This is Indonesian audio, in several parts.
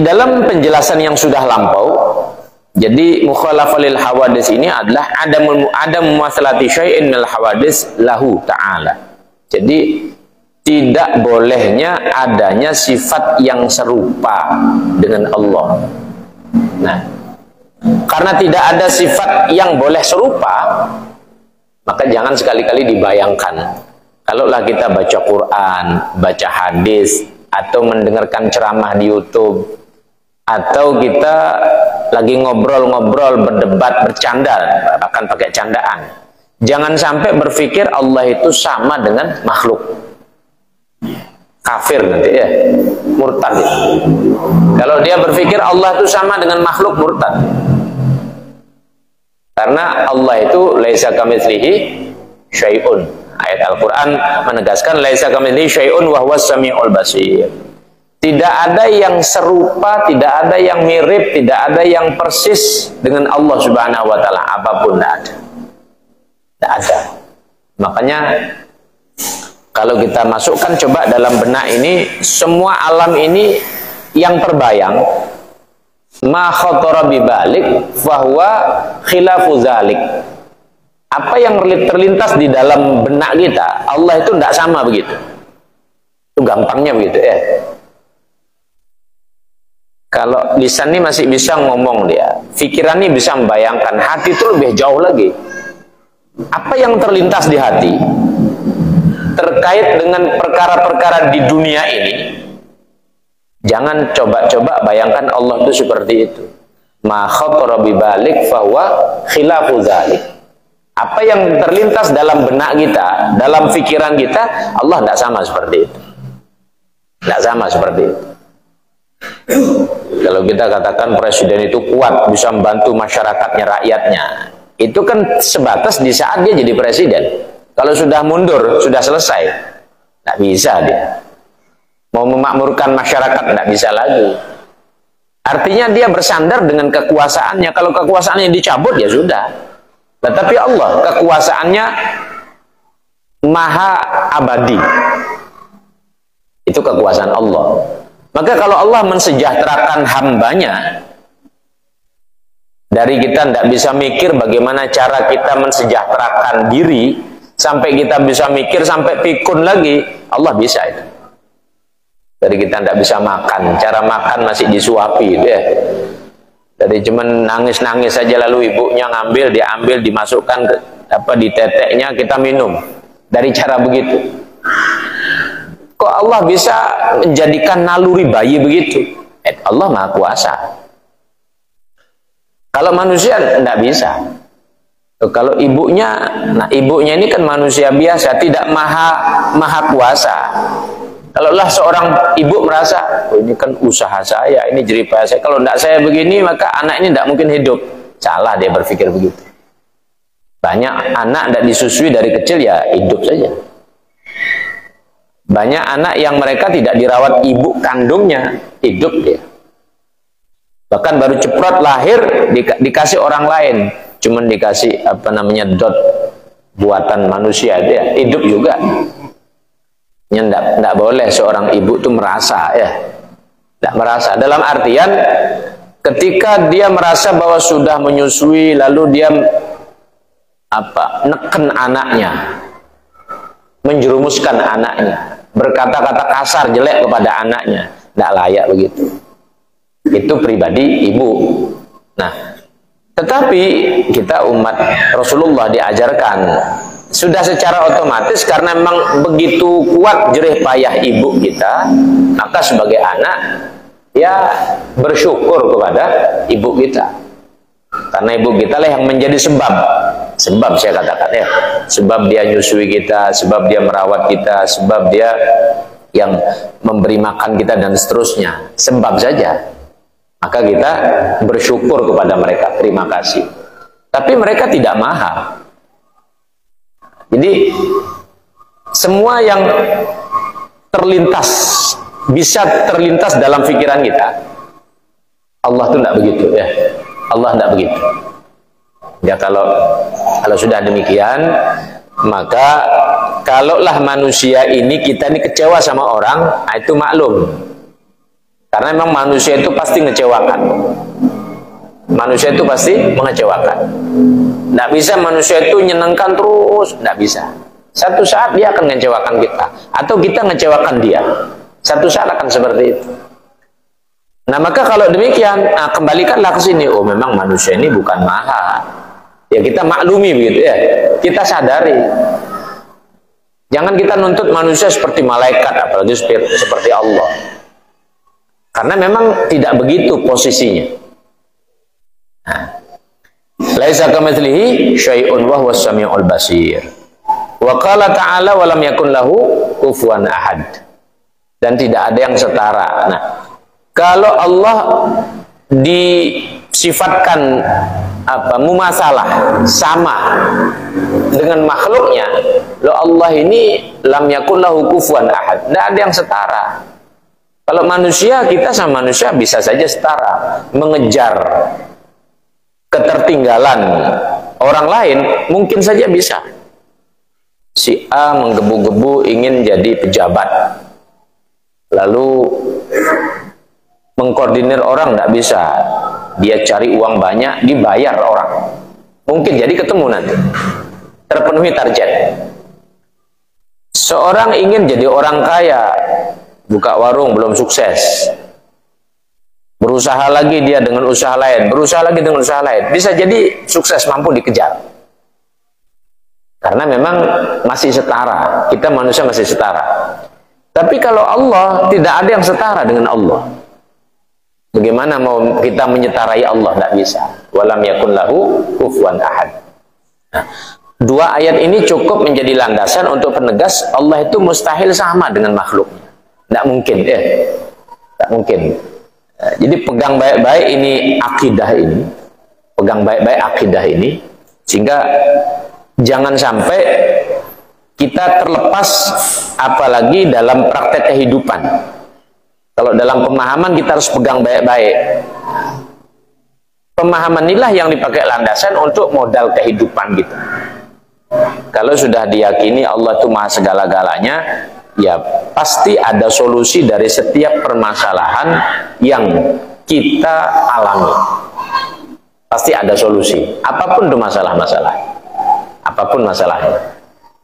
dalam penjelasan yang sudah lampau, jadi mukhalafah lil hawadis ini adalah adam mumatsalati syai'in minal hawadis lahu ta'ala. Jadi tidak bolehnya adanya sifat yang serupa dengan Allah. Nah, karena tidak ada sifat yang boleh serupa, maka jangan sekali-kali dibayangkan. Kalaulah kita baca Quran, baca hadis, atau mendengarkan ceramah di YouTube, atau kita lagi ngobrol-ngobrol, berdebat, bercanda, bahkan pakai candaan, jangan sampai berpikir Allah itu sama dengan makhluk. Kafir nanti ya, murtad ya. Kalau dia berpikir Allah itu sama dengan makhluk, murtad. Karena Allah itu laisa kamitslihi syai'un. Ayat Al-Quran menegaskan laisa kamitslihi syai'un wa huwas samiul basir. Tidak ada yang serupa, tidak ada yang mirip, tidak ada yang persis dengan Allah Subhanahu wa taala, apapun tidak ada. Tidak ada. Makanya kalau kita masukkan coba dalam benak ini, semua alam ini yang terbayang, ma khatara bibalik fahuwa khilafu zalik. Apa yang terlintas di dalam benak kita, Allah itu tidak sama begitu. Itu gampangnya begitu ya. Kalau lisan ini masih bisa ngomong dia, pikiran ini bisa membayangkan, hati itu lebih jauh lagi. Apa yang terlintas di hati terkait dengan perkara-perkara di dunia ini, jangan coba-coba bayangkan Allah itu seperti itu. Ma khatara bibalik fahuwa khilafu dzalik. Apa yang terlintas dalam benak kita, dalam pikiran kita, Allah tidak sama seperti itu. Tidak sama seperti itu. Kalau kita katakan presiden itu kuat, bisa membantu masyarakatnya, rakyatnya, itu kan sebatas di saat dia jadi presiden. Kalau sudah mundur, sudah selesai, tidak bisa dia. Mau memakmurkan masyarakat, tidak bisa lagi. Artinya dia bersandar dengan kekuasaannya. Kalau kekuasaannya dicabut, ya sudah. Tetapi Allah, kekuasaannya maha abadi. Itu kekuasaan Allah. Maka kalau Allah mensejahterakan hambanya, dari kita tidak bisa mikir bagaimana cara kita mensejahterakan diri, sampai kita bisa mikir sampai pikun lagi, Allah bisa itu. Dari kita tidak bisa makan, cara makan masih disuapi gitu ya. Dari cuman nangis-nangis saja lalu ibunya ngambil, diambil, dimasukkan ke di teteknya, kita minum. Dari cara begitu. Kok Allah bisa menjadikan naluri bayi begitu? Allah Maha Kuasa. Kalau manusia tidak bisa. Kalau ibunya, nah ibunya ini kan manusia biasa, tidak maha kuasa. Kalaulah seorang ibu merasa, oh ini kan usaha saya, ini jeripaya saya, kalau tidak saya begini, maka anak ini tidak mungkin hidup. Salah dia berpikir begitu. Banyak anak tidak disusui dari kecil, ya hidup saja. Banyak anak yang mereka tidak dirawat ibu kandungnya, hidup dia. Bahkan baru ceprot lahir, dikasih orang lain. Cuman dikasih dot buatan manusia, dia hidup juga. Tidak boleh seorang ibu itu merasa ya, tidak merasa. Dalam artian ketika dia merasa bahwa sudah menyusui, lalu dia neken anaknya, menjerumuskan anaknya, berkata-kata kasar jelek kepada anaknya, tidak layak begitu. Itu pribadi ibu. Nah, tetapi kita umat Rasulullah diajarkan sudah secara otomatis, karena memang begitu kuat jerih payah ibu kita, maka sebagai anak ya bersyukur kepada ibu kita, karena ibu kita lah yang menjadi sebab saya katakan ya, sebab dia nyusui kita, sebab dia merawat kita, sebab dia yang memberi makan kita dan seterusnya, sebab saja. Maka kita bersyukur kepada mereka, terima kasih. Tapi mereka tidak maha. Jadi semua yang terlintas, bisa terlintas dalam pikiran kita, Allah itu tidak begitu ya. Allah tidak begitu. Ya kalau sudah demikian, maka kalaulah manusia ini, kita ini kecewa sama orang, itu maklum. Karena memang manusia itu pasti mengecewakan. Manusia itu pasti mengecewakan. Tidak bisa manusia itu nyenangkan terus, tidak bisa. Satu saat dia akan mengecewakan kita, atau kita mengecewakan dia. Satu saat akan seperti itu. Nah maka kalau demikian, kembalikanlah ke sini. Oh memang manusia ini bukan maha. Ya kita maklumi begitu ya. Kita sadari. Jangan kita nuntut manusia seperti malaikat, apalagi seperti Allah. Karena memang tidak begitu posisinya. Laisa kamitslihi syai'un wa huwas samiul basir. Wa qala ta'ala wa lam yakun lahu kufuwan ahad. Dan tidak ada yang setara. Nah, kalau Allah disifatkan mumasalah, sama dengan makhluknya, lo Allah ini lam yakun lahu kufuwan ahad. Tidak ada yang setara. Kalau manusia, kita sama manusia bisa saja setara, mengejar ketertinggalan orang lain, mungkin saja bisa. Si A menggebu-gebu ingin jadi pejabat, lalu mengkoordinir orang tidak bisa. Dia cari uang banyak, dibayar orang. Mungkin jadi ketemu nanti, terpenuhi target. Seorang ingin jadi orang kaya, buka warung belum sukses, berusaha lagi dia dengan usaha lain, berusaha lagi dengan usaha lain, bisa jadi sukses, mampu dikejar. Karena memang masih setara, kita manusia masih setara. Tapi kalau Allah, tidak ada yang setara dengan Allah. Bagaimana mau kita menyetarai Allah? Tidak bisa. Walam yakun lahu kufuwan ahad. Nah, dua ayat ini cukup menjadi landasan untuk penegas Allah itu mustahil sama dengan makhluknya. Tidak mungkin, ya. Tidak mungkin. Jadi pegang baik-baik ini akidah ini, pegang baik-baik akidah ini, sehingga jangan sampai kita terlepas, apalagi dalam praktek kehidupan. Kalau dalam pemahaman kita harus pegang baik-baik. Pemahaman inilah yang dipakai landasan untuk modal kehidupan kita. Kalau sudah diyakini Allah itu maha segala-galanya, ya pasti ada solusi dari setiap permasalahan yang kita alami. Pasti ada solusi, apapun itu masalah-masalah, apapun masalahnya,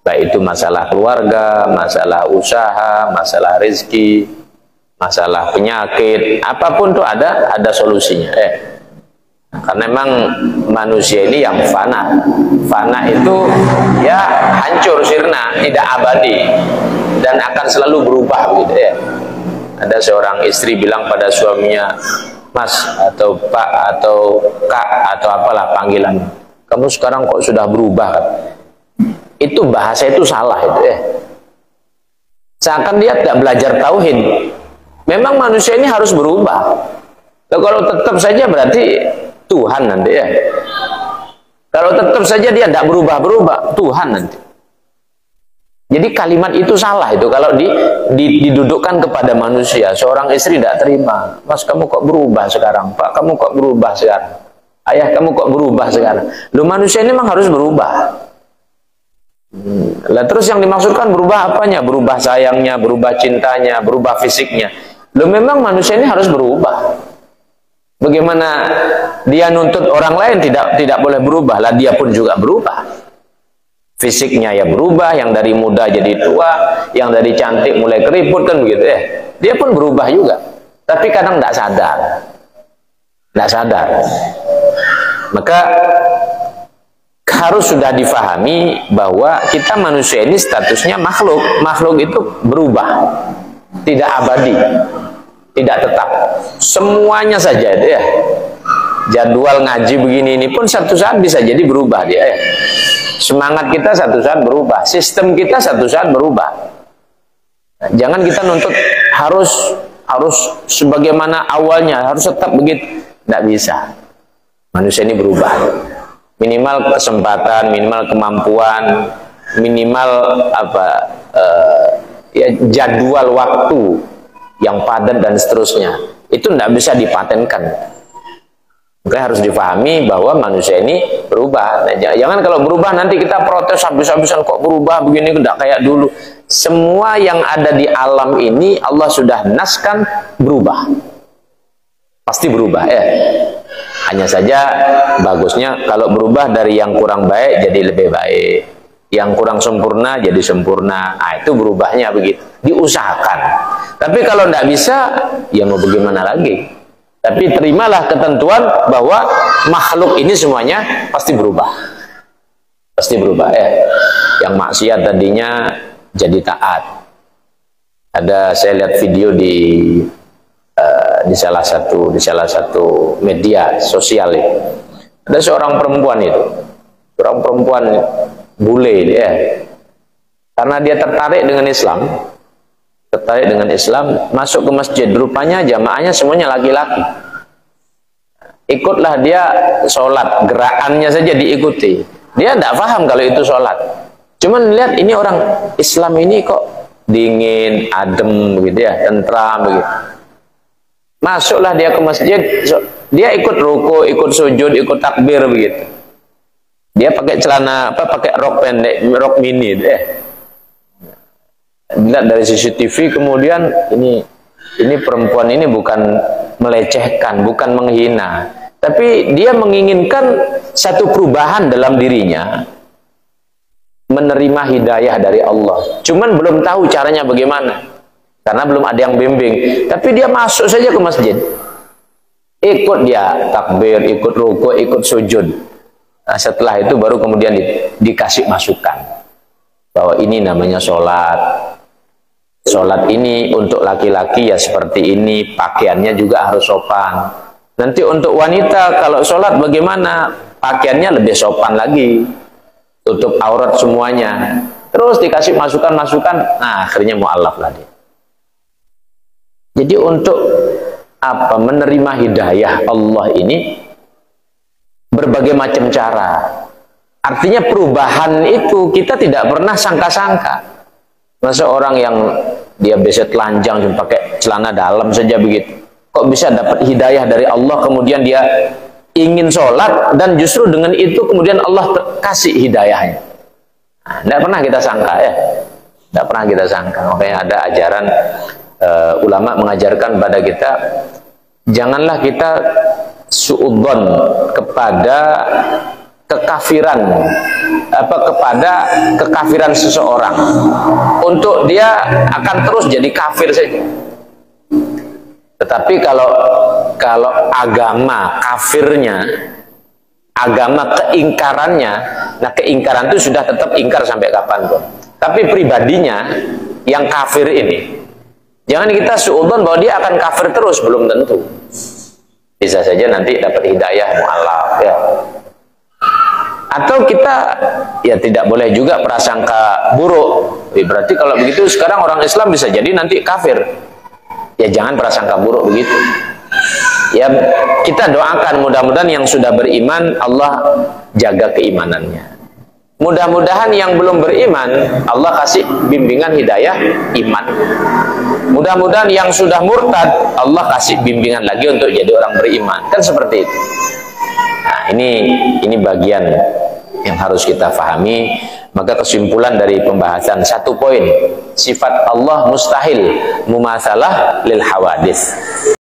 baik itu masalah keluarga, masalah usaha, masalah rezeki, masalah penyakit, apapun itu ada solusinya. Karena memang manusia ini yang fana. Fana itu ya hancur sirna, tidak abadi, dan akan selalu berubah gitu ya. Ada seorang istri bilang pada suaminya, Mas atau Pak atau Kak atau apalah panggilan, kamu sekarang kok sudah berubah kan? Itu bahasa itu salah itu ya. Seakan dia tidak belajar tauhid. Memang manusia ini harus berubah. Kalau tetap saja berarti Tuhan nanti ya. Kalau tetap saja dia tidak berubah-berubah, Tuhan nanti. Jadi kalimat itu salah itu kalau didudukkan kepada manusia. Seorang istri tidak terima, Mas kamu kok berubah sekarang, Pak kamu kok berubah sekarang, Ayah kamu kok berubah sekarang. Loh manusia ini memang harus berubah. Lah terus yang dimaksudkan berubah apanya? Berubah sayangnya, berubah cintanya, berubah fisiknya. Loh memang manusia ini harus berubah. Bagaimana dia nuntut orang lain tidak boleh berubah, lah dia pun juga berubah. Fisiknya ya berubah, yang dari muda jadi tua, yang dari cantik mulai keriput kan begitu ya. Dia pun berubah juga. Tapi kadang tidak sadar. Tidak sadar. Maka harus sudah difahami bahwa kita manusia ini statusnya makhluk. Makhluk itu berubah. Tidak abadi. Tidak tetap. Semuanya saja itu ya. Jadwal ngaji begini ini pun satu saat bisa jadi berubah dia ya. Semangat kita satu saat berubah, sistem kita satu saat berubah. Nah, jangan kita nuntut harus sebagaimana awalnya, harus tetap begitu. Tidak bisa. Manusia ini berubah. Minimal kesempatan, minimal kemampuan, minimal jadwal waktu yang padat dan seterusnya. Itu tidak bisa dipatenkan. Maka harus difahami bahwa manusia ini berubah. Nah, jangan kalau berubah nanti kita protes habis-habisan, kok berubah begini, tidak kayak dulu. Semua yang ada di alam ini Allah sudah naskan berubah. pasti berubah ya. Hanya saja bagusnya kalau berubah dari yang kurang baik jadi lebih baik, yang kurang sempurna jadi sempurna. Nah, itu berubahnya begitu, diusahakan. Tapi kalau tidak bisa, ya mau bagaimana lagi. Tapi terimalah ketentuan bahwa makhluk ini semuanya pasti berubah. Pasti berubah ya. Yang maksiat tadinya jadi taat. Ada, saya lihat video di salah satu media sosial itu. Ada seorang perempuan itu. Seorang perempuan bule ya. Karena dia tertarik dengan Islam. Masuk ke masjid, rupanya jamaahnya semuanya laki-laki. Ikutlah dia sholat, gerakannya saja diikuti. Dia tidak paham kalau itu sholat. Cuman lihat ini orang Islam ini kok dingin, adem begitu ya, tentram begitu. Masuklah dia ke masjid, dia ikut ruku, ikut sujud, ikut takbir begitu. Dia pakai celana pakai rok pendek, rok mini deh. Dilihat dari CCTV, kemudian ini perempuan ini bukan melecehkan, bukan menghina, tapi dia menginginkan satu perubahan dalam dirinya, menerima hidayah dari Allah. Cuman belum tahu caranya bagaimana, karena belum ada yang bimbing. Tapi dia masuk saja ke masjid, ikut dia takbir, ikut ruku, ikut sujud. Nah, setelah itu baru kemudian dikasih masukan bahwa ini namanya sholat. Sholat ini untuk laki-laki ya seperti ini, pakaiannya juga harus sopan. Nanti untuk wanita kalau sholat bagaimana? Pakaiannya lebih sopan lagi, tutup aurat semuanya. Terus dikasih masukan-masukan, nah akhirnya mu'alaf lah dia. Jadi untuk apa? Menerima hidayah Allah ini berbagai macam cara. Artinya perubahan itu kita tidak pernah sangka-sangka. Masa orang yang dia biasa telanjang cuma pakai celana dalam saja begitu, kok bisa dapat hidayah dari Allah, kemudian dia ingin sholat dan justru dengan itu kemudian Allah kasih hidayahnya. Nah, tidak pernah kita sangka ya, tidak pernah kita sangka. Makanya ada ajaran ulama mengajarkan pada kita, janganlah kita suudzon kepada kekafiran, kepada kekafiran seseorang, untuk dia akan terus jadi kafir saja. Tetapi kalau agama kafirnya, agama keingkarannya, nah keingkaran itu sudah tetap ingkar sampai kapanpun. Tapi pribadinya yang kafir ini, jangan kita suudzon bahwa dia akan kafir terus, belum tentu. Bisa saja nanti dapat hidayah mu'alaf ya. Atau kita ya tidak boleh juga prasangka buruk. Berarti kalau begitu sekarang orang Islam bisa jadi nanti kafir. Ya jangan prasangka buruk begitu. Ya kita doakan mudah-mudahan yang sudah beriman Allah jaga keimanannya. Mudah-mudahan yang belum beriman Allah kasih bimbingan hidayah iman. Mudah-mudahan yang sudah murtad Allah kasih bimbingan lagi untuk jadi orang beriman. Kan seperti itu. Nah, ini bagian yang harus kita pahami. Maka kesimpulan dari pembahasan satu poin, sifat Allah mustahil mumatsalah lil hawadits.